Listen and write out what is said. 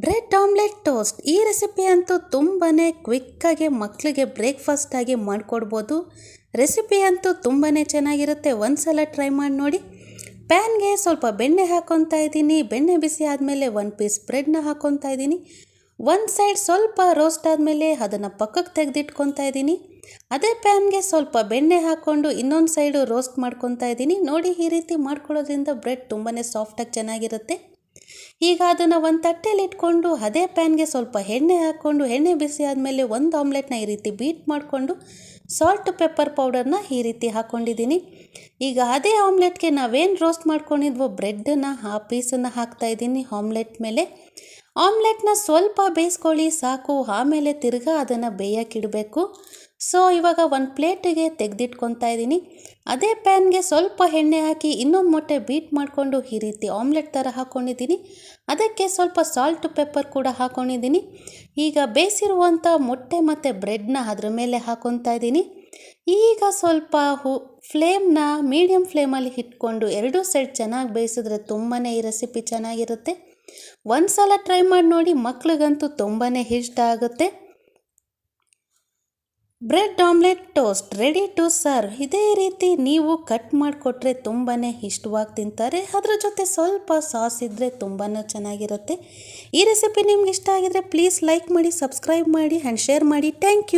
Bread omelette toast ಈ recipe ಅಂತೂ ತುಂಬಾ ಕ್ವಿಕ್ಕಾಗಿ ಮಕ್ಕಳಿಗೆ ಬ್ರೇಕ್ಫಾಸ್ಟಾಗಿ ಮಾಡಿಕೊಡ್ಬೋದು. ರೆಸಿಪಿ ಅಂತೂ ತುಂಬಾ ಚೆನ್ನಾಗಿರುತ್ತೆ. ಒಂದ್ಸಲ ಟ್ರೈ ಮಾಡಿ ನೋಡಿ. ಪ್ಯಾನ್ಗೆ ಸ್ವಲ್ಪ ಬೆಣ್ಣೆ ಹಾಕ್ಕೊತಾ ಇದ್ದೀನಿ. ಬೆಣ್ಣೆ ಬಿಸಿ ಆದಮೇಲೆ 1 ಪೀಸ್ ಬ್ರೆಡ್ನ ಹಾಕ್ಕೊತಾ ಇದ್ದೀನಿ. ಒಂದು ಸೈಡ್ ಸ್ವಲ್ಪ ರೋಸ್ಟ್ ಆದಮೇಲೆ ಅದನ್ನು ಪಕ್ಕಕ್ಕೆ ತೆಗೆದಿಟ್ಕೊತಾ ಇದ್ದೀನಿ. ಅದೇ ಪ್ಯಾನ್ಗೆ ಸ್ವಲ್ಪ ಬೆಣ್ಣೆ ಹಾಕ್ಕೊಂಡು ಇನ್ನೊಂದು ಸೈಡು ರೋಸ್ಟ್ ಮಾಡ್ಕೊತಾ ಇದ್ದೀನಿ. ನೋಡಿ, ಈ ರೀತಿ ಮಾಡ್ಕೊಳ್ಳೋದ್ರಿಂದ ಬ್ರೆಡ್ ತುಂಬಾ ಸಾಫ್ಟಾಗಿ ಚೆನ್ನಾಗಿರುತ್ತೆ. ಈಗ ಅದನ್ನು ಒಂದು ತಟ್ಟೆಯಲ್ಲಿ ಇಟ್ಕೊಂಡು ಅದೇ ಪ್ಯಾನ್ಗೆ ಸ್ವಲ್ಪ ಎಣ್ಣೆ ಹಾಕ್ಕೊಂಡು ಎಣ್ಣೆ ಬಿಸಿ ಆದಮೇಲೆ ಒಂದು ಆಮ್ಲೆಟ್ನ ಈ ರೀತಿ ಬೀಟ್ ಮಾಡಿಕೊಂಡು ಸಾಲ್ಟ್ ಪೆಪ್ಪರ್ ಪೌಡರ್ನ ಈ ರೀತಿ ಹಾಕ್ಕೊಂಡಿದ್ದೀನಿ. ಈಗ ಅದೇ ಆಮ್ಲೆಟ್ಗೆ ನಾವೇನು ರೋಸ್ಟ್ ಮಾಡ್ಕೊಂಡಿದ್ವೋ ಬ್ರೆಡ್ಡನ್ನು ಆ ಪೀಸನ್ನು ಹಾಕ್ತಾಯಿದ್ದೀನಿ ಆಮ್ಲೆಟ್ ಮೇಲೆ. ಆಮ್ಲೆಟ್ನ ಸ್ವಲ್ಪ ಬೇಯಿಸ್ಕೊಳ್ಳಿ ಸಾಕು, ಆಮೇಲೆ ತಿರ್ಗಾ ಅದನ್ನು ಬೇಯಕ್ಕಿಡಬೇಕು. ಸೊ ಇವಾಗ ಒಂದು ಪ್ಲೇಟಿಗೆ ತೆಗೆದಿಟ್ಕೊತಾ ಇದ್ದೀನಿ. ಅದೇ ಪ್ಯಾನ್ಗೆ ಸ್ವಲ್ಪ ಎಣ್ಣೆ ಹಾಕಿ ಇನ್ನೊಂದು ಮೊಟ್ಟೆ ಬೀಟ್ ಮಾಡಿಕೊಂಡು ಈ ರೀತಿ ಆಮ್ಲೆಟ್ ಥರ ಹಾಕ್ಕೊಂಡಿದ್ದೀನಿ. ಅದಕ್ಕೆ ಸ್ವಲ್ಪ ಸಾಲ್ಟ್ ಪೆಪ್ಪರ್ ಕೂಡ ಹಾಕ್ಕೊಂಡಿದ್ದೀನಿ. ಈಗ ಬೇಯಿಸಿರುವಂಥ ಮೊಟ್ಟೆ ಮತ್ತು ಬ್ರೆಡ್ನ ಅದ್ರ ಮೇಲೆ ಹಾಕ್ಕೊತಾ ಇದ್ದೀನಿ. ಈಗ ಸ್ವಲ್ಪ ಫ್ಲೇಮ್ನ ಮೀಡಿಯಮ್ ಫ್ಲೇಮಲ್ಲಿ ಇಟ್ಕೊಂಡು ಎರಡೂ ಸೈಡ್ ಚೆನ್ನಾಗಿ ಬೇಯಿಸಿದ್ರೆ ತುಂಬಾ ಈ ರೆಸಿಪಿ ಚೆನ್ನಾಗಿರುತ್ತೆ. ಒಂದು ಸಲ ಟ್ರೈ ಮಾಡಿ ನೋಡಿ, ಮಕ್ಳಿಗಂತೂ ತುಂಬಾ ಇಷ್ಟ ಆಗುತ್ತೆ. Bread omelette toast ready to serve. ಇದೇ ರೀತಿ ನೀವು ಕಟ್ ಮಾಡಿಕೊಟ್ರೆ ತುಂಬಾ ಇಷ್ಟವಾಗಿ ತಿಂತಾರೆ. ಅದರ ಜೊತೆ ಸ್ವಲ್ಪ ಸಾಸ್ ಇದ್ದರೆ ತುಂಬಾ ಚೆನ್ನಾಗಿರುತ್ತೆ. ಈ ರೆಸಿಪಿ ನಿಮ್ಗೆ ಇಷ್ಟ ಆಗಿದ್ರೆ ಪ್ಲೀಸ್ ಲೈಕ್ ಮಾಡಿ, ಸಬ್ಸ್ಕ್ರೈಬ್ ಮಾಡಿ ಆ್ಯಂಡ್ ಶೇರ್ ಮಾಡಿ. Thank you.